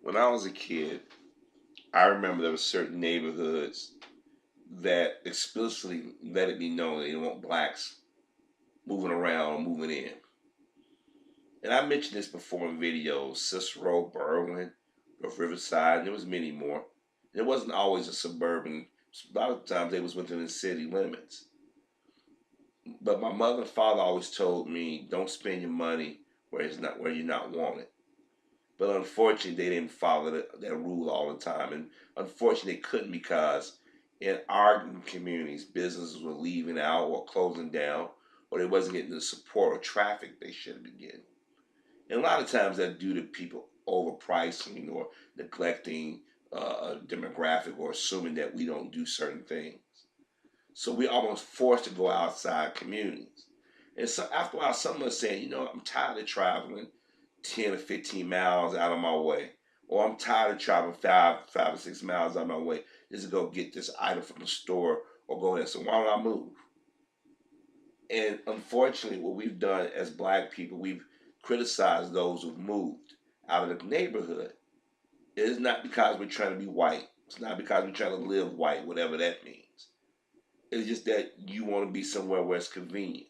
When I was a kid, I remember there were certain neighborhoods that explicitly let it be known they didn't want blacks moving around or moving in. And I mentioned this before in videos: Cicero, Berwyn, North Riverside, and there was many more. And it wasn't always a suburban. A lot of times they was within the city limits. But my mother and father always told me, don't spend your money where you're not wanted. But unfortunately, they didn't follow that rule all the time. And unfortunately, they couldn't, because in our communities, businesses were leaving out or closing down, or they wasn't getting the support or traffic they should have been getting. And a lot of times that's due to people overpricing or neglecting a demographic, or assuming that we don't do certain things. So we're almost forced to go outside communities. And so after a while, someone's saying, I'm tired of traveling 10 or 15 miles out of my way. Or I'm tired of traveling five or 6 miles out of my way just to go get this item from the store or go there. So why don't I move? And unfortunately, what we've done as black people, we've criticized those who've moved out of the neighborhood. It is not because we're trying to be white. It's not because we're trying to live white, whatever that means. It's just that you want to be somewhere where it's convenient.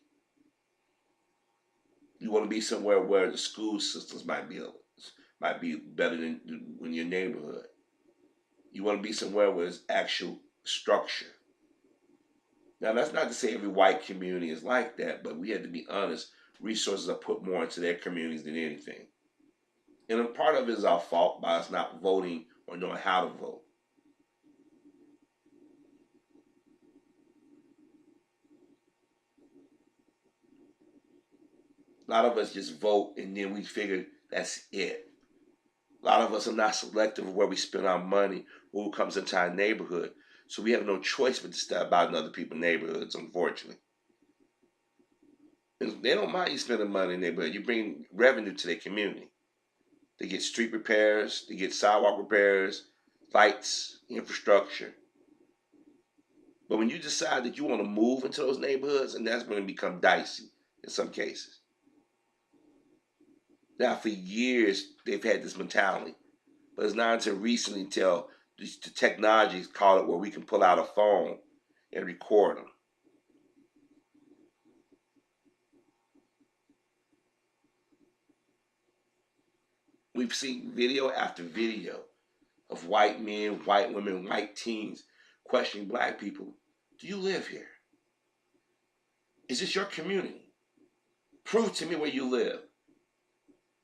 You want to be somewhere where the school systems might be better than in your neighborhood. You want to be somewhere where there's actual structure. Now, that's not to say every white community is like that, but we have to be honest. Resources are put more into their communities than anything. And a part of it is our fault by us not voting or knowing how to vote. A lot of us just vote and then we figure that's it. A lot of us are not selective of where we spend our money or who comes into our neighborhood. So we have no choice but to step out in other people's neighborhoods, unfortunately. And they don't mind you spending money in their neighborhood. You bring revenue to their community. They get street repairs, they get sidewalk repairs, lights, infrastructure. But when you decide that you want to move into those neighborhoods, and that's when it becomes dicey in some cases. Now, for years, they've had this mentality. But it's not until recently until the technology's called it where we can pull out a phone and record them. We've seen video after video of white men, white women, white teens questioning black people. Do you live here? Is this your community? Prove to me where you live.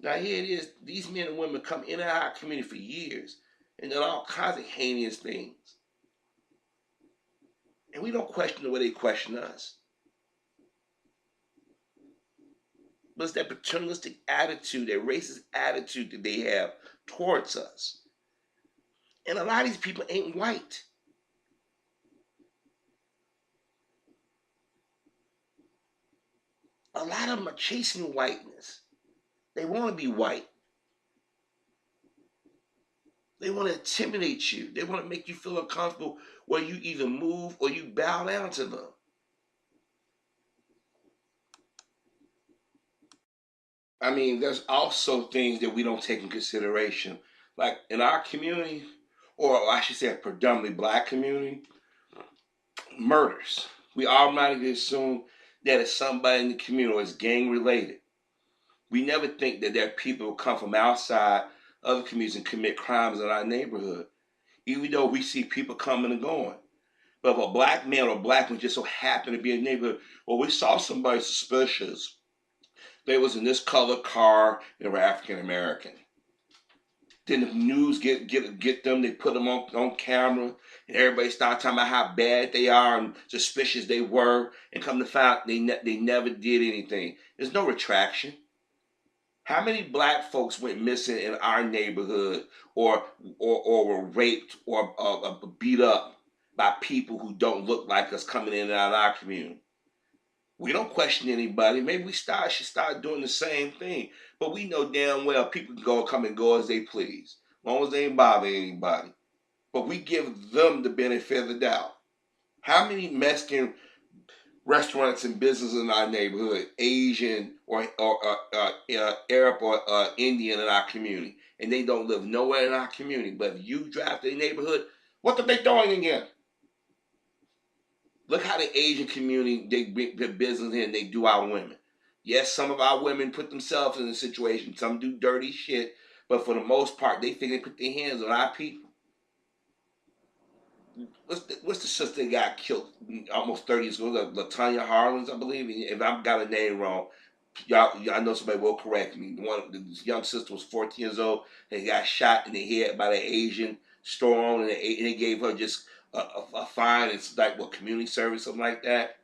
Now here it is, these men and women come in and out of our community for years and done all kinds of heinous things. And we don't question the way they question us. But it's that paternalistic attitude, that racist attitude that they have towards us. And a lot of these people ain't white. A lot of them are chasing whiteness. They want to be white. They want to intimidate you. They want to make you feel uncomfortable where you either move or you bow down to them. I mean, there's also things that we don't take in consideration. Like in our community, or I should say a predominantly black community, murders. We automatically assume that it's somebody in the community or it's gang related. We never think that there are people who come from outside other communities and commit crimes in our neighborhood, even though we see people coming and going. But if a black man or a black woman just so happened to be in the neighborhood, well, we saw somebody suspicious. They was in this colored car and they were African American. Then the news get them. They put them on camera, and everybody start talking about how bad they are and suspicious they were. And come to find out, they never did anything. There's no retraction. How many black folks went missing in our neighborhood, or were raped or beat up by people who don't look like us coming in and out of our community? We don't question anybody. Maybe we should start doing the same thing. But we know damn well people can come and go as they please, as long as they ain't bother anybody. But we give them the benefit of the doubt. How many Mexican restaurants and businesses in our neighborhood, Asian or Arab or Indian in our community, and they don't live nowhere in our community. But if you drive to the neighborhood, what are they doing again? Look how the Asian community, they bring their business in, they do our women. Yes, some of our women put themselves in a situation. Some do dirty shit, but for the most part, they think they put their hands on our people. What's the sister that got killed almost 30 years ago? Latanya Harlins, I believe. If I've got a name wrong, y'all, I know somebody will correct me. This young sister was 14 years old and got shot in the head by the Asian store owner, and they gave her just a fine. It's like what, community service, something like that.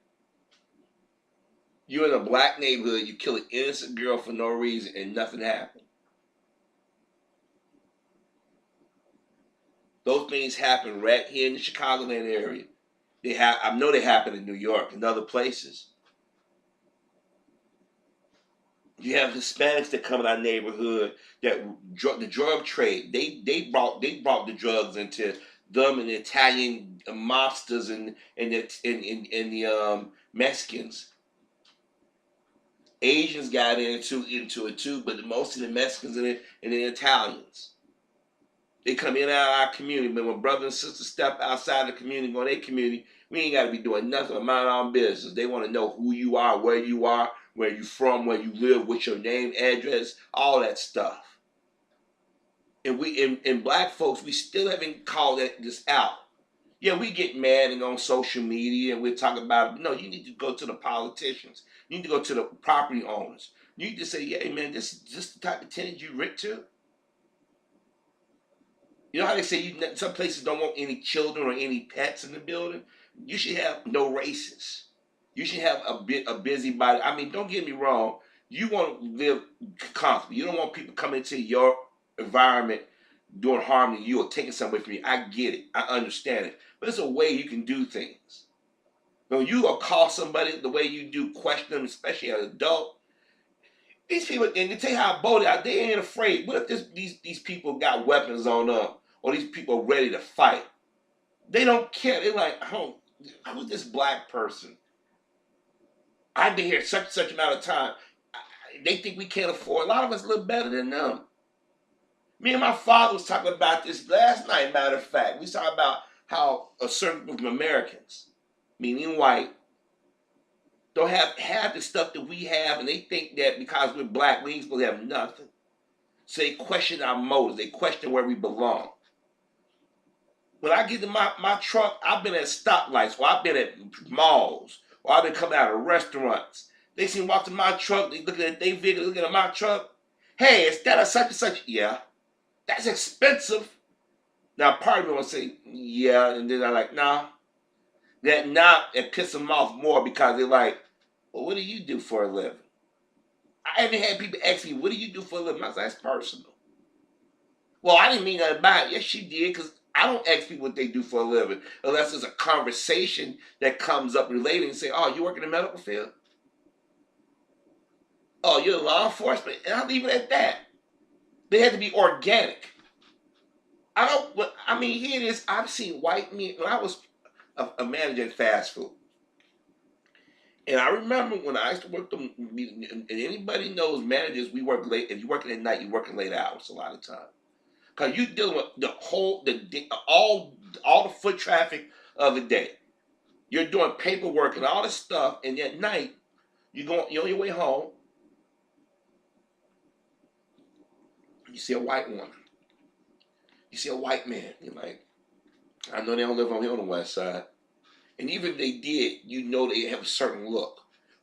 You're in a black neighborhood, you kill an innocent girl for no reason, and nothing happened. Those things happen right here in the Chicagoland area. I know they happen in New York and other places. You have Hispanics that come in our neighborhood that the drug trade. They brought the drugs into them and the Italian mobsters and the Mexicans. Asians got into it too, but most of the Mexicans and the Italians. They come in and out of our community, but when brothers and sisters step outside the community, go to their community, we ain't got to be doing nothing but mind our own business. They want to know who you are, where you from, where you live, what's your name, address, all that stuff. And in black folks, we still haven't called this out. Yeah, we get mad and on social media and we're talking about, no, you need to go to the politicians. You need to go to the property owners. You need to say, yeah, man, this is the type of tenant you rent to. You know how they say some places don't want any children or any pets in the building? You should have no races. You should have a busybody. I mean, don't get me wrong. You want to live comfortably. You don't want people coming into your environment doing harm to you or taking something away from you. I get it. I understand it. But there's a way you can do things. When you go call somebody the way you do, question them, especially an adult, these people, and they tell you how bold they are, they ain't afraid. What if these people got weapons on them, or these people are ready to fight? They don't care. They're like, oh, who's this black person? I've been here such and such amount of time. They think we can't afford. A lot of us live better than them. Me and my father was talking about this last night, matter of fact. We was talking about how a certain group of Americans, meaning white, don't have the stuff that we have, and they think that because we're black, we ain't supposed to have nothing. So they question our motives. They question where we belong. When I get in my truck, I've been at stoplights, or I've been at malls, or I've been coming out of restaurants. They see me walk to my truck, they looking at their vehicle, looking at my truck. Hey, is that a such and such? Yeah. That's expensive. Now, part of me will say, yeah, and then I'm like, nah. That nah, it pisses them off more because they're like, well, what do you do for a living? I haven't had people ask me, what do you do for a living? I said, that's personal. Well, I didn't mean nothing by it. Yes, she did, because I don't ask people what they do for a living unless there's a conversation that comes up related and say, oh, you work in the medical field? Oh, you're law enforcement? And I'll leave it at that. They had to be organic. Here it is. I've seen white men, when I was a manager in fast food. And I remember when I used to work them, and anybody knows managers, we work late. If you're working at night, you're working late hours a lot of time. Because you're dealing with all the foot traffic of the day. You're doing paperwork and all this stuff, and at night, you're on your way home, you see a white woman. You see a white man. You're like, I know they don't live on here on the west side. And even if they did, you know they have a certain look.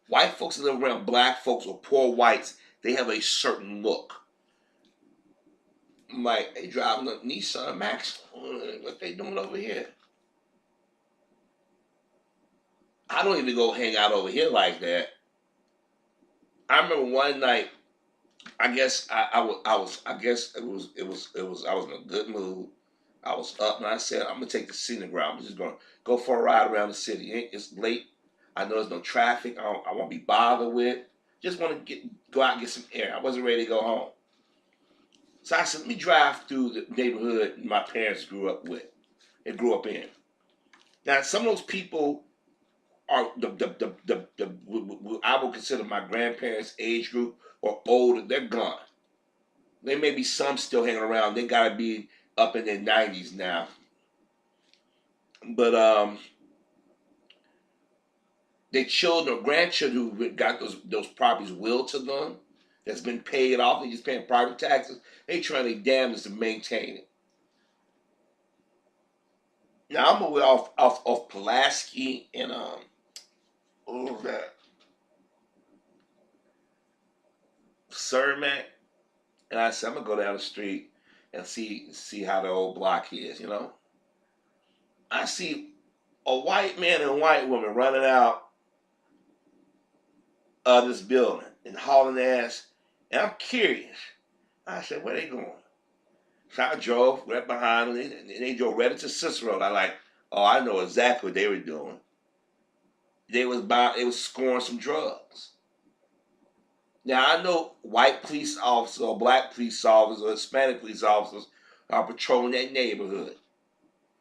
White folks that live around black folks or poor whites, they have a certain look. I'm like, they driving a Nissan Max. What they doing over here? I don't even go hang out over here like that. I remember one night, I guess I was in a good mood. I was up and I said, I'm gonna take the scenic route. I'm just gonna go for a ride around the city. It's late. I know there's no traffic. I won't be bothered with. Just want to go out and get some air. I wasn't ready to go home. So I said, let me drive through the neighborhood my parents grew up with. They grew up in. Now, some of those people are I would consider my grandparents' age group or older. They're gone. There may be some still hanging around. They gotta be up in their 90s now. But their children or grandchildren who got those properties willed to them, that's been paid off. They just paying private taxes. They trying their damnedest to maintain it. Now I'm away off Pulaski and what was that? Cermak. And I said I'm gonna go down the street and see how the old block is. I see a white man and a white woman running out of this building and hauling ass. And I'm curious. I said, where they going? So I drove right behind them, and they drove right into Cicero. And I like, oh, I know exactly what they were doing. They was scoring some drugs. Now I know white police officers or black police officers or Hispanic police officers are patrolling that neighborhood.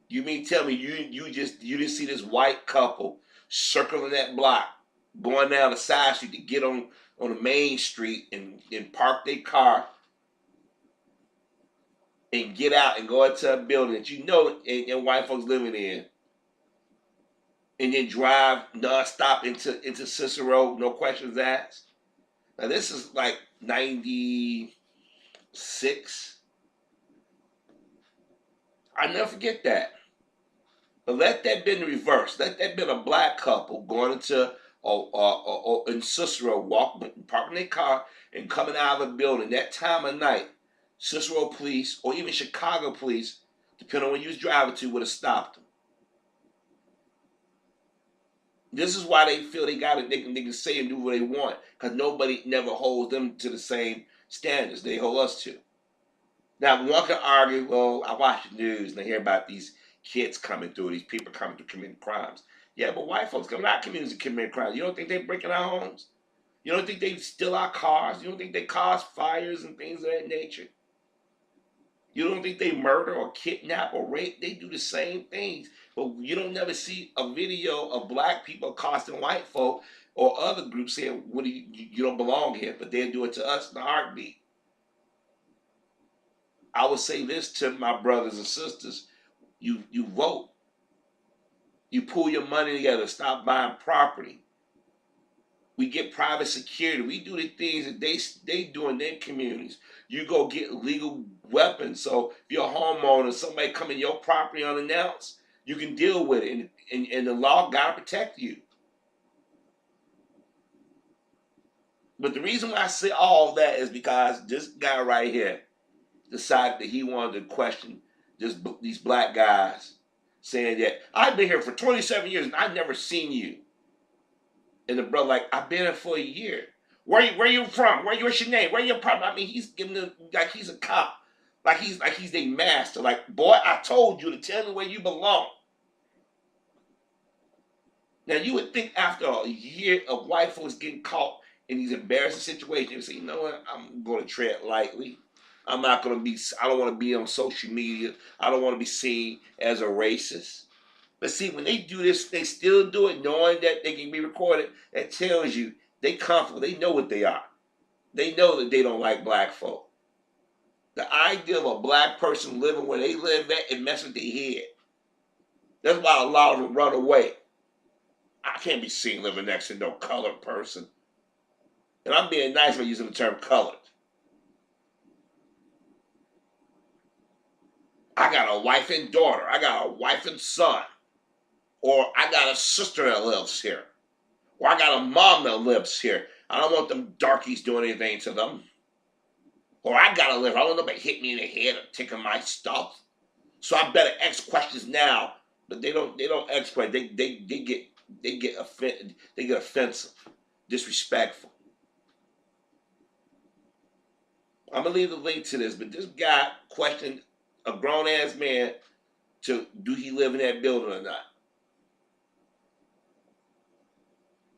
You mean tell me you didn't see this white couple circling that block, going down the side street to get on the main street and park their car and get out and go into a building that you know and white folks living in, and then drive nonstop into Cicero, no questions asked. Now this is like 96. I never forget that. But let that been reversed. Let that been a black couple going into in Cicero, parking their car and coming out of a building that time of night. Cicero police or even Chicago police, depending on where you was driving to, would have stopped them. This is why they feel they got it. They can say and do what they want because nobody never holds them to the same standards they hold us to. Now, one can argue, well, I watch the news and I hear about these kids coming through, these people coming through committing crimes. Yeah, but white folks coming out communities and committing crimes. You don't think they're breaking our homes? You don't think they steal our cars? You don't think they cause fires and things of that nature? You don't think they murder or kidnap or rape? They do the same things. But you don't never see a video of black people accosting white folk or other groups saying, "What do you don't belong here," but they'll do it to us in a heartbeat. I would say this to my brothers and sisters: you vote, you pull your money together, stop buying property. We get private security. We do the things that they do in their communities. You go get legal weapons. So if you're a homeowner, somebody come in your property unannounced, you can deal with it, and the law gotta protect you. But the reason why I say all that is because this guy right here decided that he wanted to question these black guys, saying that I've been here for 27 years and I've never seen you. And the brother like, I've been here for a year. Where you from? What's your name? Where you from? I mean, he's giving them like he's a cop, like he's their master. Like, boy, I told you to tell me where you belong. Now you would think after a year of white folks getting caught in these embarrassing situations, you would say, you know what? I'm going to tread lightly. I don't want to be on social media. I don't want to be seen as a racist. But see, when they do this, they still do it knowing that they can be recorded. That tells you they comfortable. They know what they are. They know that they don't like black folk. The idea of a black person living where they live at, it messes with their head. That's why a lot of them run away. I can't be seen living next to no colored person. And I'm being nice by using the term colored. I got a wife and daughter. I got a wife and son. Or I got a sister that lives here. Or I got a mom that lives here. I don't want them darkies doing anything to them. Or I gotta live. I don't want nobody hit me in the head or taking my stuff. So I better ask questions now. But they don't ask questions. They get offensive, disrespectful. I'm gonna leave the link to this, but this guy questioned a grown ass man to do he live in that building or not.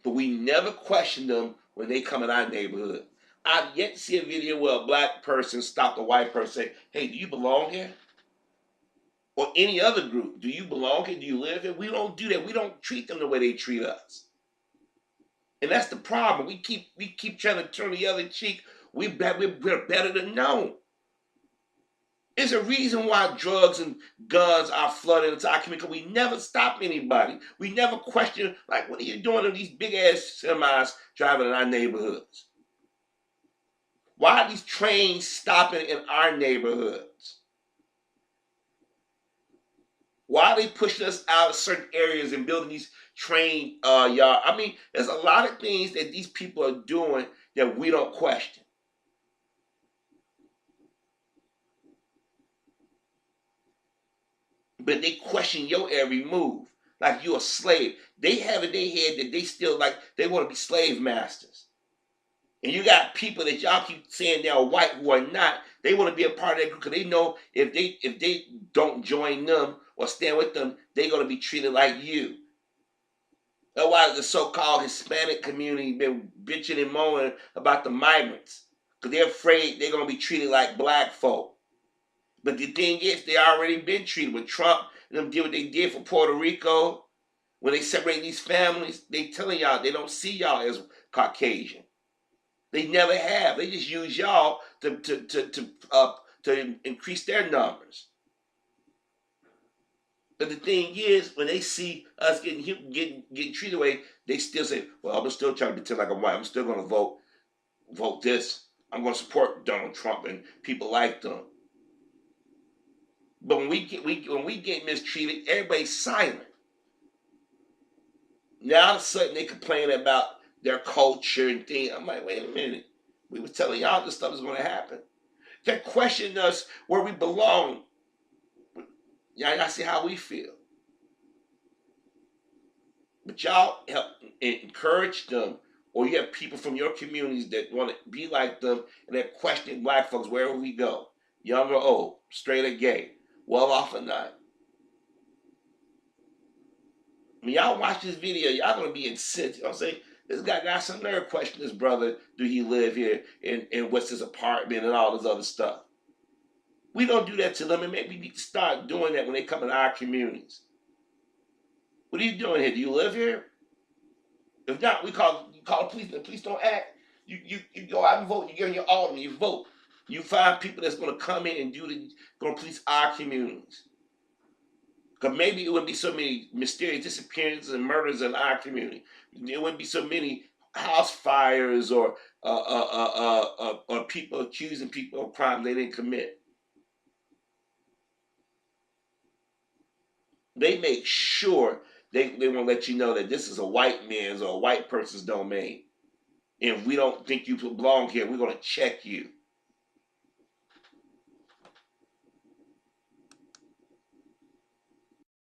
But we never question them when they come in our neighborhood. I've yet to see a video where a black person stopped a white person and say, "Hey, do you belong here?" or any other group. Do you belong here? Do you live here? We don't do that. We don't treat them the way they treat us. And that's the problem. We keep trying to turn the other cheek. We're better than known. There's a reason why drugs and guns are flooding into our community. We never stop anybody. We never question, like, what are you doing in these big ass semis driving in our neighborhoods? Why are these trains stopping in our neighborhoods? Why are they pushing us out of certain areas and building these train yard? I mean, there's a lot of things that these people are doing that we don't question. But they question your every move like you're a slave. They have in their head that they still like they want to be slave masters. And you got people that y'all keep saying they're white who are not. They want to be a part of that group because they know if they don't join them or stand with them, they're gonna be treated like you. That's why the so-called Hispanic community been bitching and moaning about the migrants because they're afraid they're gonna be treated like black folk. But the thing is, they already been treated with Trump and them did what they did for Puerto Rico. When they separate these families, they telling y'all they don't see y'all as Caucasian. They never have. They just use y'all to increase their numbers. But the thing is, when they see us getting treated away, they still say, "Well, I'm still trying to pretend like I'm white. I'm still going to vote this. I'm going to support Donald Trump and people like them." But when we get mistreated, everybody's silent. Now all of a sudden they complain about their culture and things. I'm like, wait a minute. We were telling y'all this stuff is going to happen. They're questioning us where we belong. Y'all see how we feel. But y'all help encourage them, or you have people from your communities that want to be like them, and they're questioning black folks wherever we go, young or old, straight or gay, well off or not. When y'all watch this video, y'all gonna be incensed. You know what I'm saying? This guy got some nerve questioning his brother. Do he live here? And what's his apartment and all this other stuff? We don't do that to them, and maybe we need to start doing that when they come in our communities. What are you doing here? Do you live here? If not, you call the police. The police don't act. You go out and vote. You get in your alderman. You vote. You find people that's going to come in and going to police our communities. Because maybe it wouldn't be so many mysterious disappearances and murders in our community. There wouldn't be so many house fires or people accusing people of crimes they didn't commit. They make sure they won't let you know that this is a white man's or a white person's domain. And if we don't think you belong here, we're going to check you.